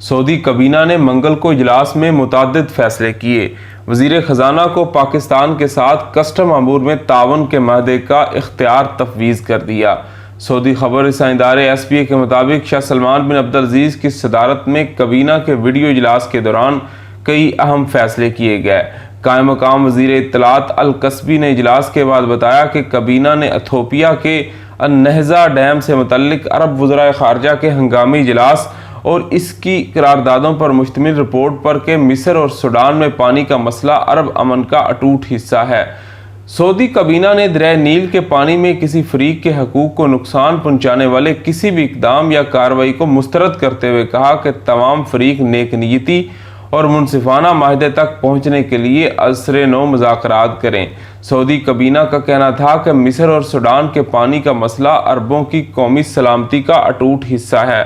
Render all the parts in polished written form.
سعودی کابینہ نے منگل کو اجلاس میں متعدد فیصلے کیے۔ وزیر خزانہ کو پاکستان کے ساتھ کسٹم امور میں تعاون کے معاہدے کا اختیار تفویض کر دیا۔ سعودی خبر رساں ادارے SPA کے مطابق شاہ سلمان بن عبدالعزیز کی صدارت میں کابینہ کے ویڈیو اجلاس کے دوران کئی اہم فیصلے کیے گئے۔ قائم مقام وزیر اطلاعات الکسبی نے اجلاس کے بعد بتایا کہ کابینہ نے ایتھوپیا کے النہضہ ڈیم سے متعلق عرب وزرائے خارجہ کے ہنگامی اجلاس اور اس کی قراردادوں پر مشتمل رپورٹ پر کہ مصر اور سوڈان میں پانی کا مسئلہ عرب امن کا اٹوٹ حصہ ہے۔ سعودی کابینہ نے دریائے نیل کے پانی میں کسی فریق کے حقوق کو نقصان پہنچانے والے کسی بھی اقدام یا کارروائی کو مسترد کرتے ہوئے کہا کہ تمام فریق نیک نیتی اور منصفانہ معاہدے تک پہنچنے کے لیے ازسر نو مذاکرات کریں۔ سعودی کابینہ کا کہنا تھا کہ مصر اور سوڈان کے پانی کا مسئلہ عربوں کی قومی سلامتی کا اٹوٹ حصہ ہے۔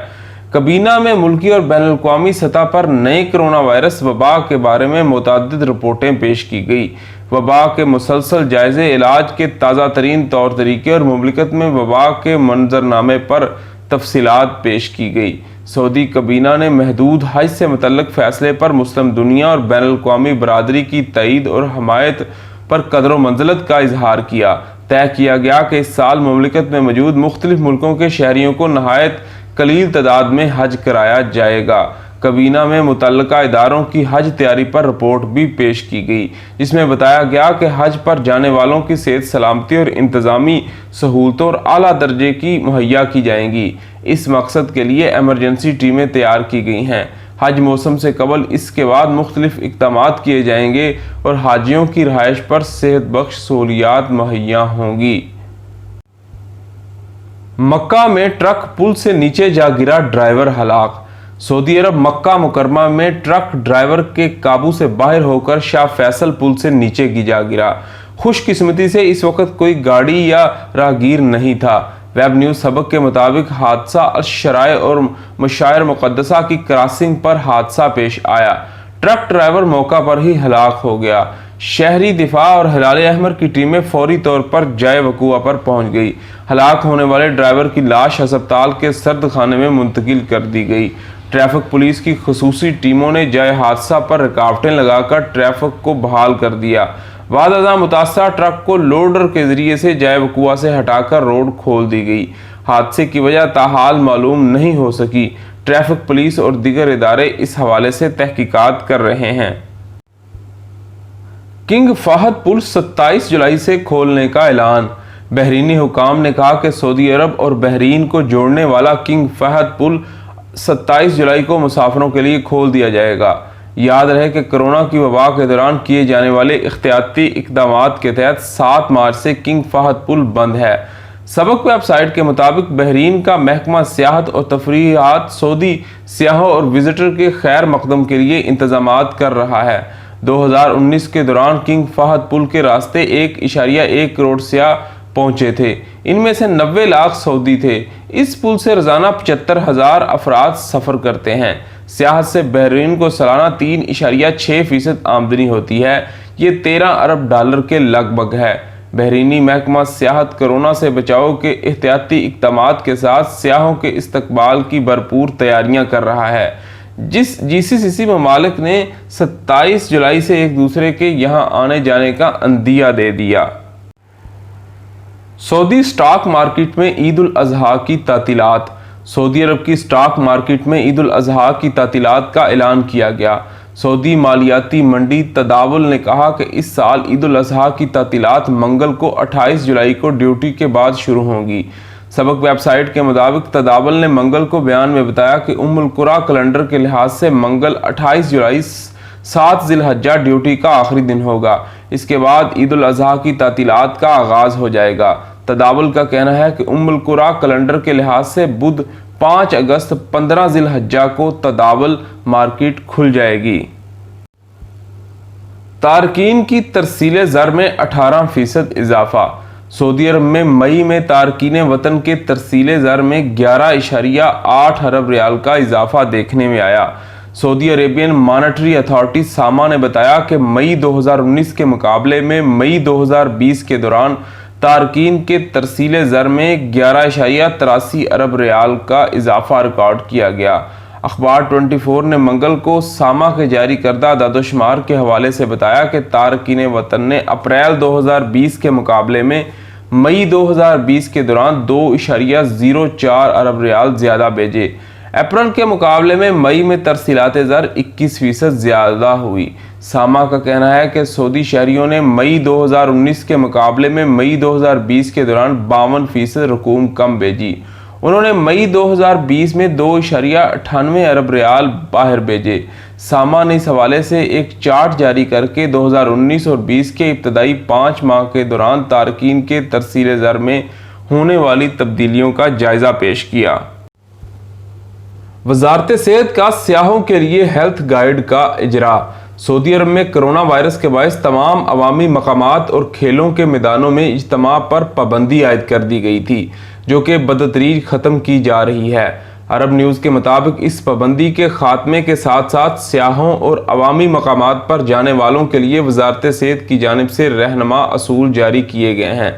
کابینہ میں ملکی اور بین الاقوامی سطح پر نئے کرونا وائرس وبا کے بارے میں متعدد رپورٹیں پیش کی گئی۔ وبا کے مسلسل جائزے، علاج کے تازہ ترین طور طریقے اور مملکت میں وبا کے منظرنامے پر تفصیلات پیش کی گئی۔ سعودی کابینہ نے محدود حج سے متعلق فیصلے پر مسلم دنیا اور بین الاقوامی برادری کی تائید اور حمایت پر قدر و منزلت کا اظہار کیا۔ طے کیا گیا کہ اس سال مملکت میں موجود مختلف ملکوں کے شہریوں کو نہایت قلیل تعداد میں حج کرایا جائے گا۔ کابینہ میں متعلقہ اداروں کی حج تیاری پر رپورٹ بھی پیش کی گئی، جس میں بتایا گیا کہ حج پر جانے والوں کی صحت سلامتی اور انتظامی سہولتوں اور اعلیٰ درجے کی مہیا کی جائیں گی۔ اس مقصد کے لیے ایمرجنسی ٹیمیں تیار کی گئی ہیں۔ حج موسم سے قبل اس کے بعد مختلف اقدامات کیے جائیں گے اور حاجیوں کی رہائش پر صحت بخش سہولیات مہیا ہوں گی۔ مکہ میں ٹرک پل سے نیچے جا گرا، ڈرائیور ہلاک۔ سعودی عرب مکہ مکرمہ میں ٹرک ڈرائیور کے قابو سے باہر ہو کر شاہ فیصل پل سے نیچے جا گرا۔ خوش قسمتی سے اس وقت کوئی گاڑی یا راہگیر نہیں تھا۔ ویب نیوز سبق کے مطابق حادثہ الشرائع اور مشاعر مقدسہ کی کراسنگ پر حادثہ پیش آیا۔ ٹرک ڈرائیور موقع پر ہی ہلاک ہو گیا۔ شہری دفاع اور ہلال احمر کی ٹیمیں فوری طور پر جائے وقوع پر پہنچ گئی۔ ہلاک ہونے والے ڈرائیور کی لاش ہسپتال کے سرد خانے میں منتقل کر دی گئی۔ ٹریفک پولیس کی خصوصی ٹیموں نے جائے حادثہ پر رکاوٹیں لگا کر ٹریفک کو بحال کر دیا۔ بعد ازاں متاثرہ ٹرک کو لوڈر کے ذریعے سے جائے وقوع سے ہٹا کر روڈ کھول دی گئی۔ حادثے کی وجہ تاحال معلوم نہیں ہو سکی۔ ٹریفک پولیس اور دیگر ادارے اس حوالے سے تحقیقات کر رہے ہیں۔ کنگ فہد پل 27 جولائی سے کھولنے کا اعلان۔ بحرینی حکام نے کہا کہ سعودی عرب اور بحرین کو جوڑنے والا کنگ فہد پل 27 جولائی کو مسافروں کے لیے کھول دیا جائے گا۔ یاد رہے کہ کرونا کی وبا کے دوران کیے جانے والے احتیاطی اقدامات کے تحت 7 مارچ سے کنگ فہد پل بند ہے۔ سبق ویب سائٹ کے مطابق بحرین کا محکمہ سیاحت اور تفریحات سعودی سیاحوں اور وزٹر کے خیر مقدم کے لیے انتظامات کر رہا ہے۔ 2019 کے دوران کنگ فہد پل کے راستے 1.1 کروڑ سیاح پہنچے تھے، ان میں سے 90 لاکھ سعودی تھے۔ اس پل سے روزانہ 75,000 افراد سفر کرتے ہیں۔ سیاحت سے بحرین کو سالانہ 3.6% آمدنی ہوتی ہے، یہ 13 ارب ڈالر کے لگ بھگ ہے۔ بحرینی محکمہ سیاحت کورونا سے بچاؤ کے احتیاطی اقدامات کے ساتھ سیاحوں کے استقبال کی بھرپور تیاریاں کر رہا ہے۔ جس GCC ممالک نے 27 جولائی سے ایک دوسرے کے یہاں آنے جانے کا عندیہ دے دیا۔ سعودی سٹاک مارکیٹ میں عید الاضحیٰ کی تعطیلات۔ سعودی عرب کی سٹاک مارکیٹ میں عید الاضحیٰ کی تعطیلات کا اعلان کیا گیا۔ سعودی مالیاتی منڈی تداول نے کہا کہ اس سال عید الاضحیٰ کی تعطیلات منگل کو 28 جولائی کو ڈیوٹی کے بعد شروع ہوں گی۔ سبق ویب سائٹ کے مطابق تداول نے منگل کو بیان میں بتایا کہ القریٰ کیلنڈر کے لحاظ سے منگل 28 جولائی 7 ذی الحجہ ڈیوٹی کا آخری دن ہوگا۔ اس کے بعد عید الاضحیٰ کی تعطیلات کا آغاز ہو جائے گا۔ تداول کا کہنا ہے کہ القریٰ کیلنڈر کے لحاظ سے بدھ 5 اگست 15 ذی الحجہ کو تداول مارکیٹ کھل جائے گی۔ تارکین کی ترسیل زر میں 18% اضافہ۔ سعودی عرب میں مئی میں تارکین وطن کے ترسیل زر میں 11.8 ارب ریال کا اضافہ دیکھنے میں آیا۔ سعودی عربین مانیٹری اتھارٹی ساما نے بتایا کہ مئی 2019 کے مقابلے میں مئی 2020 کے دوران تارکین کے ترسیل زر میں 11.83 ارب ریال کا اضافہ ریکارڈ کیا گیا۔ اخبار 24 نے منگل کو ساما کے جاری کردہ اعداد و شمار کے حوالے سے بتایا کہ تارکین وطن نے اپریل 2020 کے مقابلے میں مئی 2020 کے دوران 2.04 ارب ریال زیادہ بھیجے۔ اپریل کے مقابلے میں مئی میں ترسیلات زر 21% زیادہ ہوئی۔ ساما کا کہنا ہے کہ سعودی شہریوں نے مئی 2019 کے مقابلے میں مئی 2020 کے دوران 52% رقوم کم بھیجی۔ انہوں نے مئی 2020 میں 2.98 ارب ریال باہر بھیجے۔ ساما نے اس حوالے سے ایک چارٹ جاری کر کے 2019 اور 20 کے ابتدائی 5 ماہ کے دوران تارکین کے ترسیل زر میں ہونے والی تبدیلیوں کا جائزہ پیش کیا۔ وزارت صحت کا سیاحوں کے لیے ہیلتھ گائیڈ کا اجرا۔ سعودی عرب میں کرونا وائرس کے باعث تمام عوامی مقامات اور کھیلوں کے میدانوں میں اجتماع پر پابندی عائد کر دی گئی تھی، جو کہ بتدریج ختم کی جا رہی ہے۔ عرب نیوز کے مطابق اس پابندی کے خاتمے کے ساتھ ساتھ سیاحوں اور عوامی مقامات پر جانے والوں کے لیے وزارت صحت کی جانب سے رہنما اصول جاری کیے گئے ہیں۔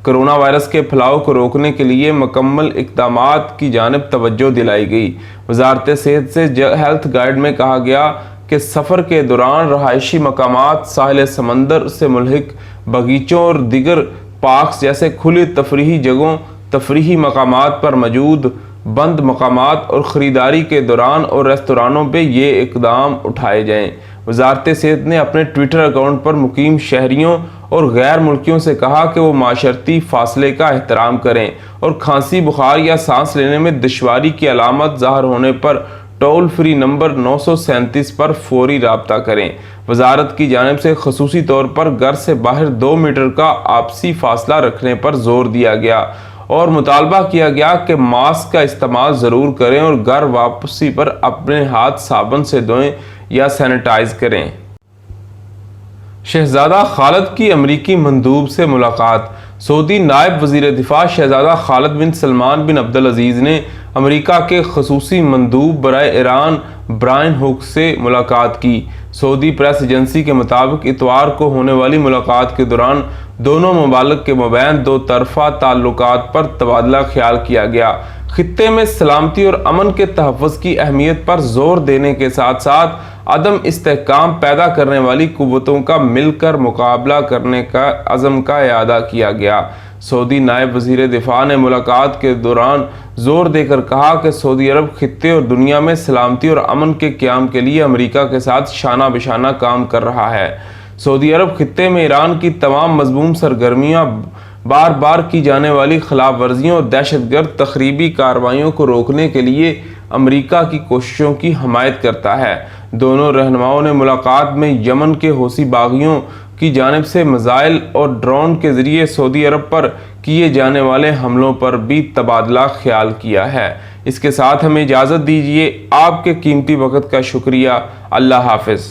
کرونا وائرس کے پھیلاؤ کو روکنے کے لیے مکمل اقدامات کی جانب توجہ دلائی گئی۔ وزارت صحت سے ہیلتھ گائیڈ میں کہا گیا کہ سفر کے دوران رہائشی مقامات، ساحل سمندر سے ملحق باغیچوں اور دیگر پارکس جیسے کھلی تفریحی جگہوں، تفریحی مقامات پر موجود بند مقامات اور خریداری کے دوران اور ریستورانوں پہ یہ اقدام اٹھائے جائیں۔ وزارت صحت نے اپنے ٹویٹر اکاؤنٹ پر مقیم شہریوں اور غیر ملکیوں سے کہا کہ وہ معاشرتی فاصلے کا احترام کریں اور کھانسی، بخار یا سانس لینے میں دشواری کی علامات ظاہر ہونے پر ٹول فری نمبر 937 پر فوری رابطہ کریں۔ وزارت کی جانب سے خصوصی طور پر گھر سے باہر 2 میٹر کا آپسی فاصلہ رکھنے پر زور دیا گیا اور مطالبہ کیا گیا کہ ماسک کا استعمال ضرور کریں اور گھر واپسی پر اپنے ہاتھ صابن سے دھوئیں یا سینیٹائز کریں۔ شہزادہ خالد کی امریکی مندوب سے ملاقات۔ سعودی نائب وزیر دفاع شہزادہ خالد بن سلمان بن عبدالعزیز نے امریکہ کے خصوصی مندوب برائے ایران برائن ہوک سے ملاقات کی۔ سعودی پریس ایجنسی کے مطابق اتوار کو ہونے والی ملاقات کے دوران دونوں ممالک کے مابین دو طرفہ تعلقات پر تبادلہ خیال کیا گیا۔ خطے میں سلامتی اور امن کے تحفظ کی اہمیت پر زور دینے کے ساتھ ساتھ عدم استحکام پیدا کرنے والی قوتوں کا مل کر مقابلہ کرنے کا عزم کا اعادہ کیا گیا۔ سعودی نائب وزیر دفاع نے ملاقات کے دوران زور دے کر کہا کہ سعودی عرب خطے اور دنیا میں سلامتی اور امن کے قیام کے لیے امریکہ کے ساتھ شانہ بشانہ کام کر رہا ہے۔ سعودی عرب خطے میں ایران کی تمام مذموم سرگرمیاں، بار بار کی جانے والی خلاف ورزیوں اور دہشت گرد تخریبی کارروائیوں کو روکنے کے لیے امریکہ کی کوششوں کی حمایت کرتا ہے۔ دونوں رہنماؤں نے ملاقات میں یمن کے حوثی باغیوں کی جانب سے میزائل اور ڈرون کے ذریعے سعودی عرب پر کیے جانے والے حملوں پر بھی تبادلہ خیال کیا ہے۔ اس کے ساتھ ہمیں اجازت دیجیے۔ آپ کے قیمتی وقت کا شکریہ۔ اللہ حافظ۔